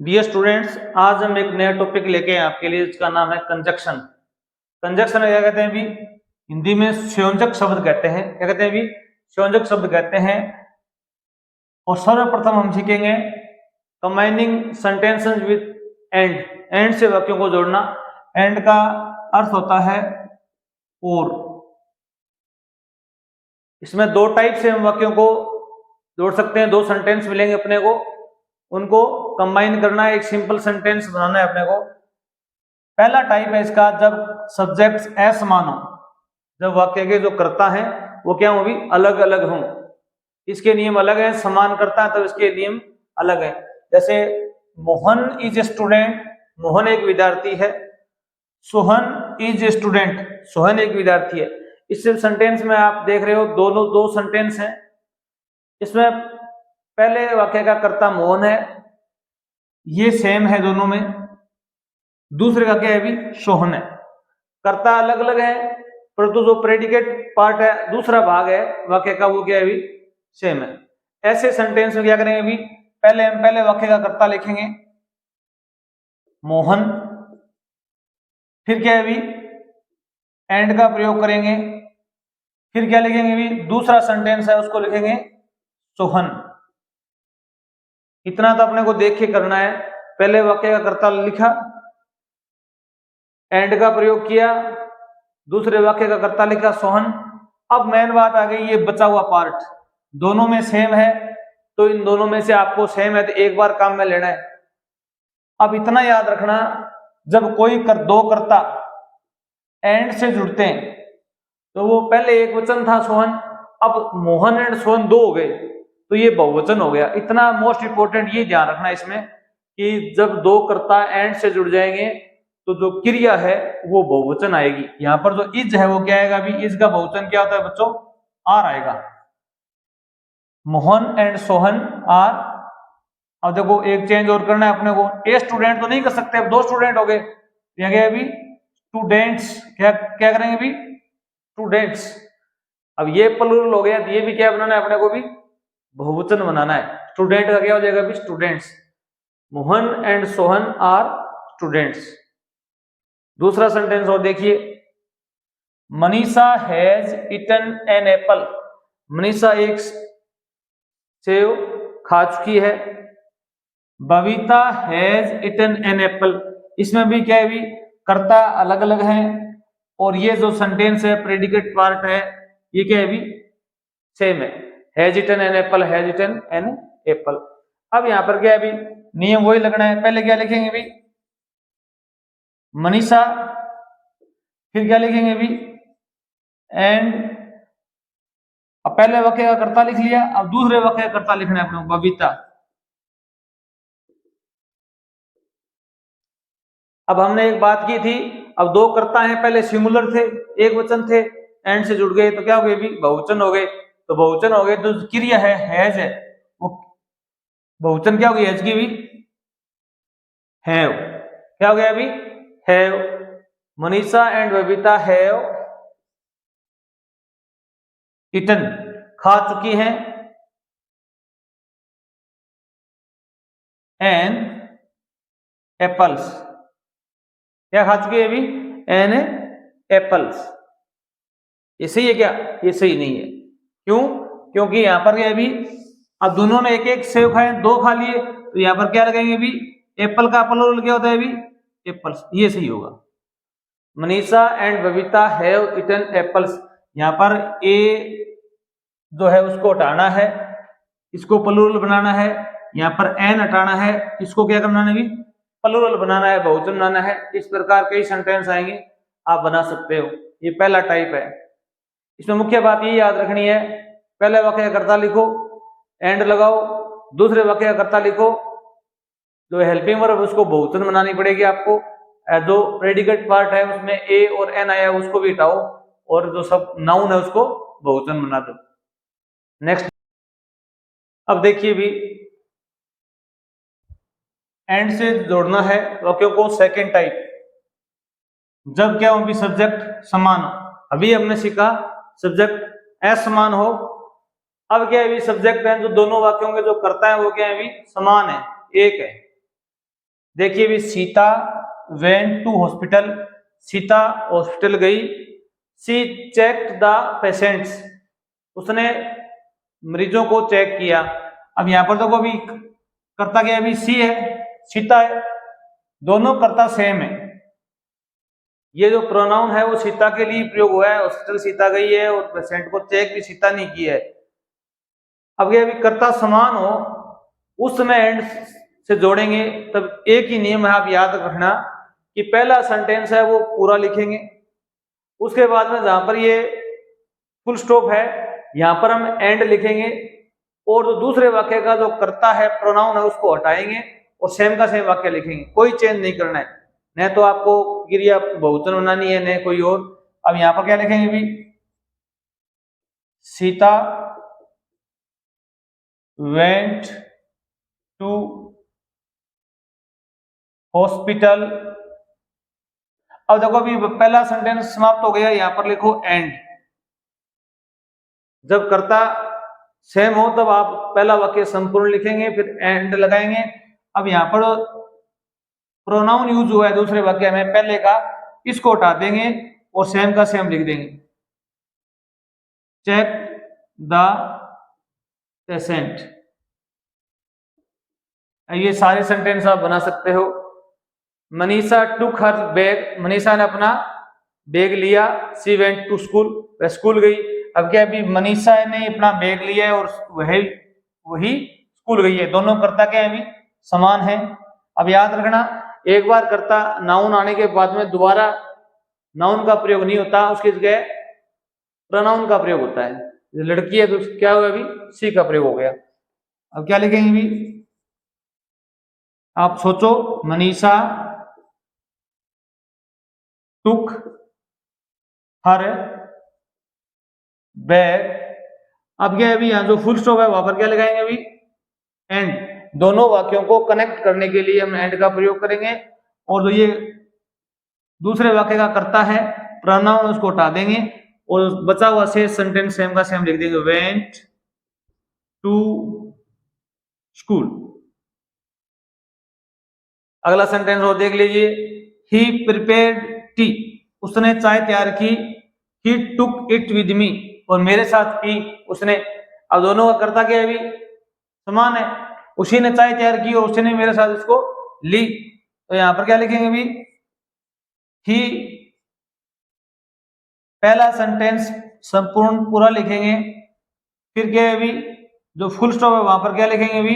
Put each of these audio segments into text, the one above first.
Dear students, आज हम एक नया टॉपिक लेके आए आपके लिए, इसका नाम है कंजक्शन। कंजक्शन क्या कहते हैं अभी? हिंदी में संयोजक शब्द कहते हैं। क्या कहते हैं अभी? संयोजक शब्द कहते हैं। और सर्वप्रथम हम सीखेंगे combining sentences with and. And से वाक्यों को जोड़ना। एंड का अर्थ होता है और। इसमें दो टाइप से हम वाक्यों को जोड़ सकते हैं। दो सेंटेंस मिलेंगे अपने को, उनको कंबाइन करना है, एक सिंपल सेंटेंस बनाना है अपने को। पहला टाइप है इसका, जब सब्जेक्ट्स असमान हो, जब वाक्य के जो कर्ता हैं वो क्या हो भी अलग अलग हों। इसके नियम अलग हैं। समान करता है तो इसके नियम अलग है। जैसे Mohan is a student, Mohan एक विद्यार्थी है। Sohan is a student, Sohan एक विद्यार्थी है। इस सेंटेंस में आप देख रहे हो दोनों दो सेंटेंस हैं। इसमें पहले वाक्य का कर्ता मोहन है, ये सेम है दोनों में। दूसरे का क्या है भी? सोहन है। कर्ता अलग अलग है, परंतु जो प्रेडिकेट पार्ट है, दूसरा भाग है वाक्य का, वो क्या है भी? सेम है। ऐसे सेंटेंस में क्या करेंगे अभी? पहले हम पहले वाक्य का कर्ता लिखेंगे मोहन, फिर क्या है भी? एंड का प्रयोग करेंगे, फिर क्या लिखेंगे भी? दूसरा सेंटेंस है उसको लिखेंगे सोहन। इतना तो अपने को देख के करना है। पहले वाक्य का कर्ता लिखा, एंड का प्रयोग किया, दूसरे वाक्य का कर्ता लिखा सोहन। अब मेन बात आ गई, ये बचा हुआ पार्ट दोनों में सेम है, तो इन दोनों में से आपको सेम है तो एक बार काम में लेना है। अब इतना याद रखना, जब कोई दो कर्ता एंड से जुड़ते हैं तो वो पहले एक वचन था सोहन, अब मोहन एंड सोहन दो हो गए तो ये बहुवचन हो गया। इतना मोस्ट इंपोर्टेंट ये ध्यान रखना इसमें कि जब दो कर्ता एंड से जुड़ जाएंगे तो जो क्रिया है वो बहुवचन आएगी। यहां पर जो इज है वो क्या आएगा भी? इज का बहुवचन क्या होता है बच्चों? आर आएगा। Mohan and Sohan are. अब देखो एक चेंज और करना है अपने को, ए स्टूडेंट तो नहीं कर सकते, अब दो स्टूडेंट हो गए, क्या गया अभी? स्टूडेंट्स। क्या क्या करेंगे अभी? स्टूडेंट्स। अब ये प्लूरल हो गया तो ये भी क्या बनाना है अपने को भी? बहुवचन बनाना है। स्टूडेंट का क्या हो जाएगा अभी? Students. Mohan and Sohan are students. दूसरा सेंटेंस और देखिए, Manisha has eaten an apple. Manisha एक सेव खा चुकी है। Babita has eaten an apple. इसमें भी क्या है भी? कर्ता अलग अलग हैं, और ये जो सेंटेंस है प्रेडिकेट पार्ट है ये क्या है भी? सेम है। Has eaten an apple, has eaten an apple. अब यहां पर क्या है भी? नियम वही लगना है। पहले क्या लिखेंगे भी? मनीषा, फिर क्या लिखेंगे भी? एंड। अब पहले वाक्य का कर्ता लिख लिया, अब दूसरे वाक्य का कर्ता लिखना है अपने को, बबीता। अब हमने एक बात की थी, अब दो कर्ता हैं, पहले सिंगुलर थे, एक वचन थे, एंड से जुड़ गए तो क्या हो गए भी? बहुवचन हो गए। तो बहुवचन हो गए तो क्रिया है हैज है, वो बहुवचन क्या हो गई? हैज की भी? हैव। क्या हो गया अभी? Have. Manisha and Babita have eaten, खा चुकी हैं, एन एप्पल्स। क्या खा चुकी है अभी? An apples. ये सही है क्या? ये सही नहीं है। क्यों? क्योंकि यहां पर क्या है अभी? अब दोनों ने एक एक सेव खाए, दो खा लिए, तो यहां पर क्या लगेंगे अभी? एप्पल का प्लूरल क्या होता है अभी? एप्पल्स। ये सही होगा। Manisha and Babita have eaten apples. यहां पर ए जो है उसको हटाना है, इसको प्लूरल बनाना है। यहाँ पर एन हटाना है, इसको क्या करना है भी? प्लूरल बनाना है, बहुवचन बनाना है। इस प्रकार कई सेंटेंस आएंगे, आप बना सकते हो। ये पहला टाइप है। इसमें मुख्य बात ये याद रखनी है, पहले वाक्य का कर्ता लिखो, एंड लगाओ, दूसरे वाक्य का कर्ता लिखो, जो हेल्पिंग वर्ब उसको बहुवचन बनानी पड़ेगी आपको। जो प्रेडिकेट पार्ट है उसमें ए और एन आया उसको भी हटाओ, और जो सब नाउन है उसको बहुवचन बना दो। नेक्स्ट, अब देखिए भी, एंड से जोड़ना है वाक्यों को। सेकेंड टाइप, जब क्या हो भी? सब्जेक्ट समान हो। अभी हमने सीखा सब्जेक्ट असमान हो। अब क्या है भी? सब्जेक्ट है जो दोनों वाक्यों के जो कर्ता है वो क्या है भी? समान है, एक है। देखिए भी Sita went to hospital, Sita hospital गई। सी चेक्ड द पेशेंट्स, उसने मरीजों को चेक किया। अब यहां पर देखो अभी करता क्या, अभी सी है सीता है, दोनों करता सेम है। ये जो प्रोनाउन है वो सीता के लिए प्रयोग हुआ है, हॉस्पिटल सीता गई है और पेशेंट को चेक भी सीता ने की है। अब ये अभी कर्ता समान हो उस समय एंड से जोड़ेंगे, तब एक ही नियम है, आप याद रखना कि पहला सेंटेंस है वो पूरा लिखेंगे, उसके बाद में जहां पर ये फुल स्टॉप है यहां पर हम एंड लिखेंगे, और जो दूसरे वाक्य का जो कर्ता है प्रोनाउन है उसको हटाएंगे और सेम का सेम वाक्य लिखेंगे, कोई चेंज नहीं करना है। न तो आपको क्रिया बहुवचन बनानी है न कोई और। अब यहां पर क्या लिखेंगे भी, सीता वेंट टू हॉस्पिटल। अब देखो अभी पहला सेंटेंस समाप्त हो गया, यहां पर लिखो एंड। जब कर्ता सेम हो तब आप पहला वाक्य संपूर्ण लिखेंगे फिर एंड लगाएंगे। अब यहां पर प्रोनाउन यूज हुआ है दूसरे वाक्य में पहले का, इसको हटा देंगे और सेम का सेम लिख देंगे। Check the patient. ये सारे सेंटेंस आप बना सकते हो। Manisha took her bag, Manisha ने अपना बैग लिया। सी वेंट टू स्कूल, वह स्कूल गई। अब क्या अभी मनीषा ने अपना बैग लिया है और वही स्कूल गई है, दोनों कर्ता क्या है अभी समान है। अब याद रखना एक बार कर्ता नाउन आने के बाद में दोबारा नाउन का प्रयोग नहीं होता, उसकी जगह प्रोनाउन का प्रयोग होता है। लड़की है तो क्या हुआ अभी सी का प्रयोग हो गया। अब क्या लिखेंगे अभी, आप सोचो, मनीषा टुक हर बैग। अब क्या अभी यहां जो फुल स्टॉप है वहां पर क्या लगाएंगे अभी एंड। दोनों वाक्यों को कनेक्ट करने के लिए हम एंड का प्रयोग करेंगे, और जो ये दूसरे वाक्य का कर्ता है प्रोनाउन उसको हटा देंगे और बचा हुआ से सेंटेंस सेम का सेम लिख देंगे, वेंट टू स्कूल। अगला सेंटेंस और देख लीजिए, ही प्रिपेयर्ड टी, उसने चाय तैयार की। ही टुक इट विद मी, और मेरे साथ पी उसने। अब दोनों का कर्ता क्या है अभी समान है, उसी ने चाय तैयार की और उसने मेरे साथ इसको ली। तो यहां पर क्या लिखेंगे अभी, ही पहला सेंटेंस संपूर्ण पूरा लिखेंगे, फिर क्या है अभी जो फुल स्टॉप है वहां पर क्या लिखेंगे अभी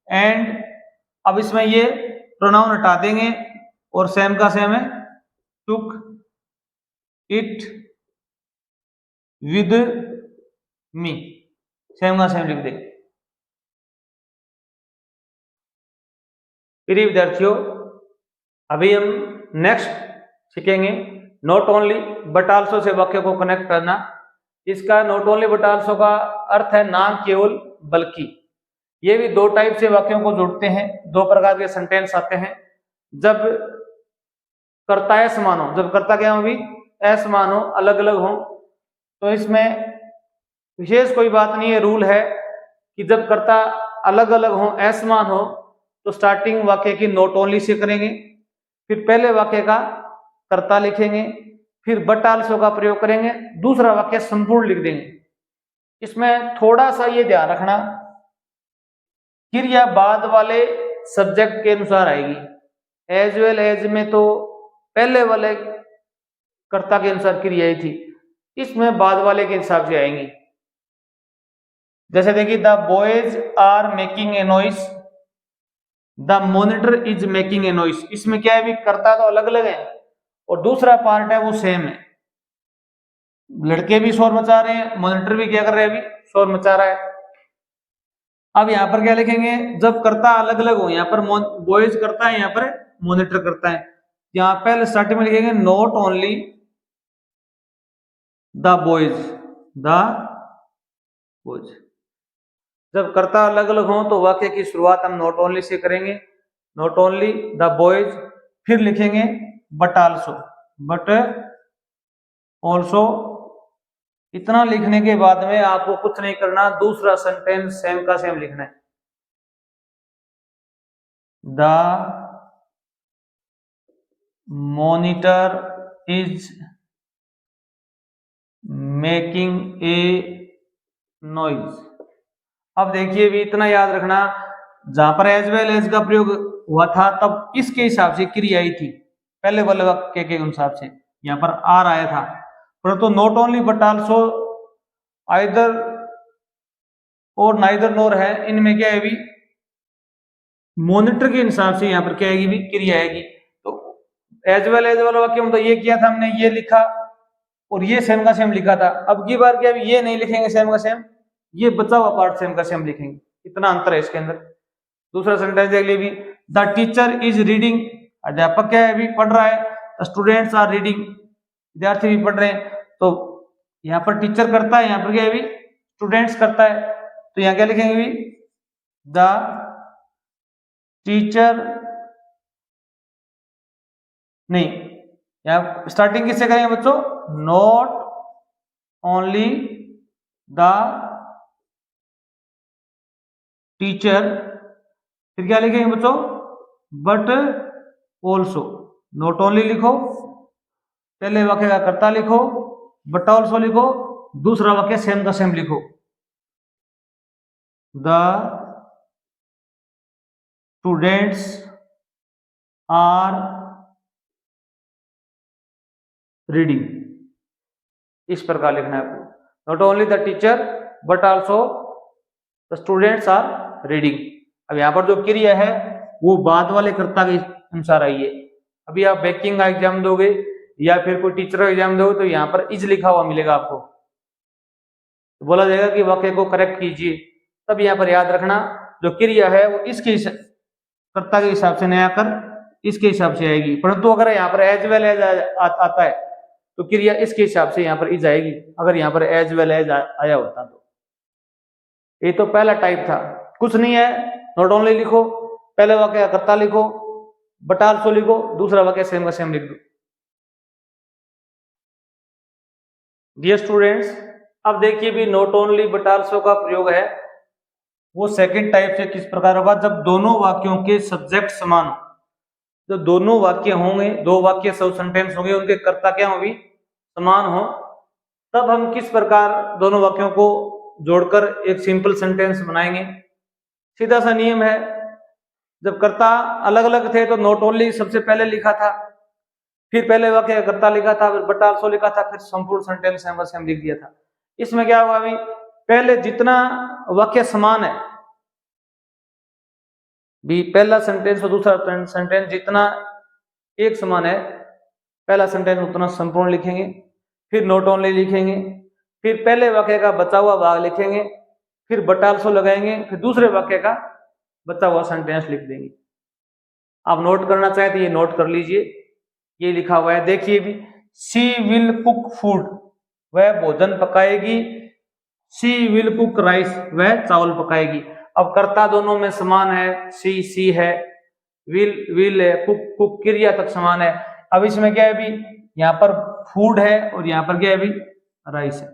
एंड। अब इसमें ये प्रोनाउन हटा देंगे और सेम का सेम है, took it with me, same का सेम लिख देंगे। प्रिय विद्यार्थियों, अभी हम नेक्स्ट सीखेंगे not only but also say वाक्य को कनेक्ट करना। इसका नॉट ओनली बट आल्सो का अर्थ है ना केवल बल्कि। ये भी दो टाइप से वाक्यों को जोड़ते हैं, दो प्रकार के सेंटेंस आते हैं। जब कर्ता असमान हो, जब कर्ता क्या हो अभी असमान हो, अलग अलग हो, तो इसमें विशेष कोई बात नहीं है, रूल है कि जब कर्ता अलग अलग हो असमान हो तो स्टार्टिंग वाक्य की नॉट ओनली से करेंगे, फिर पहले वाक्य का कर्ता लिखेंगे, फिर बट आल्सो का प्रयोग करेंगे, दूसरा वाक्य संपूर्ण लिख देंगे। इसमें थोड़ा सा ये ध्यान रखना, क्रिया बाद वाले सब्जेक्ट के अनुसार आएगी। एज वेल एज में तो पहले वाले कर्ता के अनुसार क्रियाएं थी, इसमें बाद वाले के हिसाब से आएंगी। जैसे देखिए, the boys are making a noise, the monitor is making a noise. इसमें क्या है भी कर्ता तो अलग अलग है और दूसरा पार्ट है वो सेम है। लड़के भी शोर मचा रहे हैं, मॉनिटर भी क्या कर रहे हैं अभी शोर मचा रहा है। अब यहां पर क्या लिखेंगे, जब कर्ता अलग अलग हो, यहां पर बॉयज करता है, यहां पर मॉनिटर करता है। यहां पहले स्टार्टिंग में लिखेंगे not only the boys, the boys. जब कर्ता अलग अलग हो तो वाक्य की शुरुआत हम नॉट ओनली से करेंगे, नॉट ओनली द बॉयज, फिर लिखेंगे बट आल्सो, बट ऑल्सो। इतना लिखने के बाद में आपको कुछ नहीं करना, दूसरा सेंटेंस सेम का सेम लिखना है। The monitor is making A noise. अब देखिए भी इतना याद रखना, जहां पर एज वेल एज का प्रयोग हुआ था तब इसके हिसाब से क्रिया आई थी, पहले वाले वाक्य के हिसाब से यहाँ पर आर आया था, परंतु not only but also, either और नाइदर नोर है, इनमें क्या है भी मॉनिटर के हिसाब से यहाँ पर क्या आएगी भी क्रिया आएगी। तो एज वेल एज वाला वाक्य में तो ये किया था हमने, ये लिखा और ये सेम का सेम लिखा था। अब की बार क्या ये नहीं लिखेंगे सेम का सेम, ये बचा हुआ पार्ट सेम का सेम लिखेंगे, इतना अंतर है इसके अंदर। दूसरा सेंटेंस देख लीजिए, द टीचर इज रीडिंग, अध्यापक क्या है अभी पढ़ रहा है, स्टूडेंट्स आर रीडिंग, विद्यार्थी भी पढ़ रहे हैं। तो यहाँ पर टीचर करता है, यहाँ पर क्या है भी स्टूडेंट्स करता है, तो यहाँ क्या लिखेंगे भी द टीचर, नहीं यहाँ स्टार्टिंग किससे करेंगे बच्चों, नॉट ओनली द टीचर, फिर क्या लिखेंगे बच्चों बट ऑल्सो, नॉट ओनली लिखो, पहले वाक्य का कर्ता लिखो, बट ऑल्सो लिखो, दूसरा वाक्य सेम का सेम लिखो, द स्टूडेंट्स आर रीडिंग, इस प्रकार लिखना है आपको, not only the teacher but also the students are reading. अब यहाँ पर जो क्रिया है वो बाद वाले कर्ता के अनुसार आई है। अभी आप बैंकिंग का एग्जाम दोगे या फिर कोई टीचर का एग्जाम दोगे तो यहाँ पर इज लिखा हुआ मिलेगा आपको, तो बोला जाएगा कि वाक्य को करेक्ट कीजिए, तब यहाँ पर याद रखना जो क्रिया है वो इसके कर्ता के हिसाब से नहीं आकर इसके हिसाब से आएगी, परंतु अगर यहाँ पर एज वेल एज आता है तो क्रिया इसके हिसाब से यहाँ पर इज आएगी, अगर यहाँ पर एज वेल एज आया होता तो। ये तो पहला टाइप था, कुछ नहीं है, नॉट ओनली लिखो, पहले वाक्य का कर्ता लिखो, बट आल्सो लिखो, दूसरा वाक्य सेम का सेम लिख दो। डियर स्टूडेंट्स, अब देखिए भी नॉट ओनली बट आल्सो का प्रयोग है वो सेकंड टाइप से किस प्रकार होगा, जब दोनों वाक्यों के सब्जेक्ट समान हो, जब दोनों वाक्य होंगे, दो वाक्य सब सेंटेंस होंगे, उनके कर्ता क्या होंगे समान हो, तब हम किस प्रकार दोनों वाक्यों को जोड़कर एक सिंपल सेंटेंस बनाएंगे। सीधा सा नियम है, जब कर्ता अलग अलग थे तो नॉट ओनली सबसे पहले लिखा था, फिर पहले वाक्य कर्ता लिखा था, फिर बट आल्सो लिखा था, फिर संपूर्ण सेंटेंस सेम लिख दिया था। इसमें क्या होगा अभी, पहले जितना वाक्य समान है भी, पहला सेंटेंस और दूसरा सेंटेंस जितना एक समान है, पहला सेंटेंस उतना संपूर्ण लिखेंगे, फिर नॉट ओनली लिखेंगे, फिर पहले वाक्य का बचा हुआ भाग लिखेंगे, फिर बट आल्सो लगाएंगे, फिर दूसरे वाक्य का बचा हुआ सेंटेंस लिख देंगे। आप नोट करना चाहे तो ये नोट कर लीजिए, ये लिखा हुआ है देखिए भी, शी विल कुक फूड, वह भोजन पकाएगी, शी विल कुक राइस, वह चावल पकाएगी। अब कर्ता दोनों में समान है, सी है, विल है, कुक क्रिया तक समान है। अब इसमें क्या है भी, यहाँ पर फूड है और यहाँ पर क्या है भी राइस है।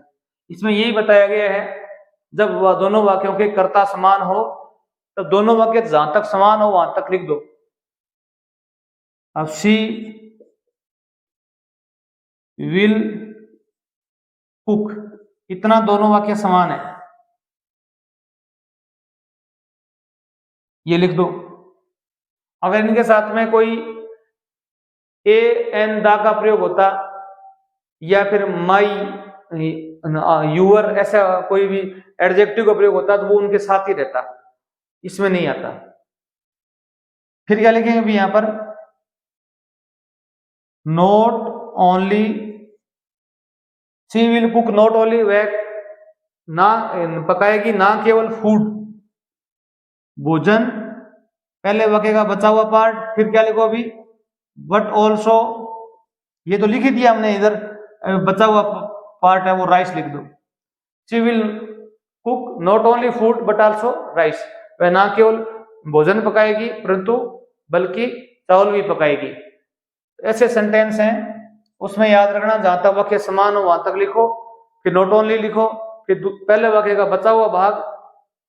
इसमें यही बताया गया है जब वह दोनों वाक्यों के कर्ता समान हो तो दोनों वाक्य जहां तक समान हो वहां तक लिख दो। अब शी विल कुक, इतना दोनों वाक्य समान है, ये लिख दो। अगर इनके साथ में कोई ए एन दा का प्रयोग होता या फिर माई यूअर ऐसा कोई भी एडजेक्टिव का प्रयोग होता तो वो उनके साथ ही रहता, इसमें नहीं आता। फिर क्या लिखेंगे भी यहां पर, not only she will cook, not only वह ना पकाएगी ना केवल फूड भोजन, पहले वाक्य का बचा हुआ पार्ट, फिर क्या लिखो अभी बट ऑल्सो, ये तो लिख ही दिया हमने, इधर बचा हुआ पार्ट है वो राइस लिख दो। She will cook not only food but also rice, वह ना केवल भोजन पकाएगी परंतु बल्कि चावल भी पकाएगी। ऐसे सेंटेंस हैं, उसमें याद रखना जहां तक वाक्य समान हो वहां तक लिखो, फिर नॉट ओनली लिखो, फिर पहले वाक्य का बचा हुआ भाग,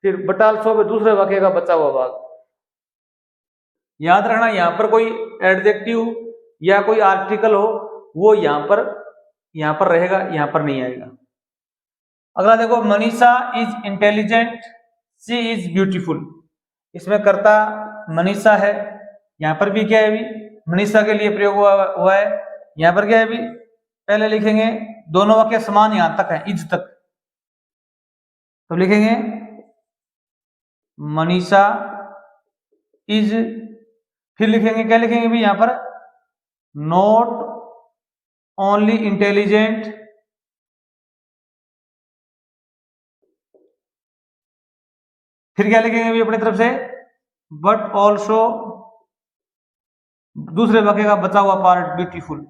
फिर बट आल्सो फिर दूसरे वाक्य का बचा हुआ भाग। याद रखना यहाँ पर कोई एडजेक्टिव या कोई आर्टिकल हो वो यहां पर रहेगा, यहां पर नहीं आएगा। अगला देखो, Manisha is intelligent, she is beautiful. इसमें कर्ता मनीषा है, यहां पर भी क्या है अभी मनीषा के लिए प्रयोग हुआ है। यहां पर क्या है अभी, पहले लिखेंगे दोनों वाक्य समान यहां तक है, इज तक, तो लिखेंगे मनीषा इज, फिर लिखेंगे क्या लिखेंगे भी यहां पर, नॉट ओनली इंटेलिजेंट, फिर क्या लिखेंगे भी अपनी तरफ से, बट ऑल्सो, दूसरे वाक्य का बचा हुआ part beautiful.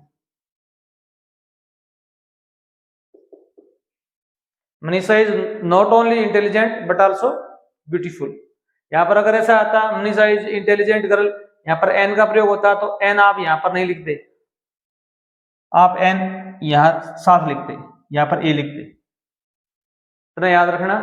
Manisha is not only intelligent but also beautiful. यहां पर अगर ऐसा आता मनीषा इज इंटेलिजेंट गर्ल, यहां पर एन का प्रयोग होता तो एन आप यहां पर नहीं लिखते, आप एन यहां साथ लिखते, यहां पर ए लिखते, तो याद रखना।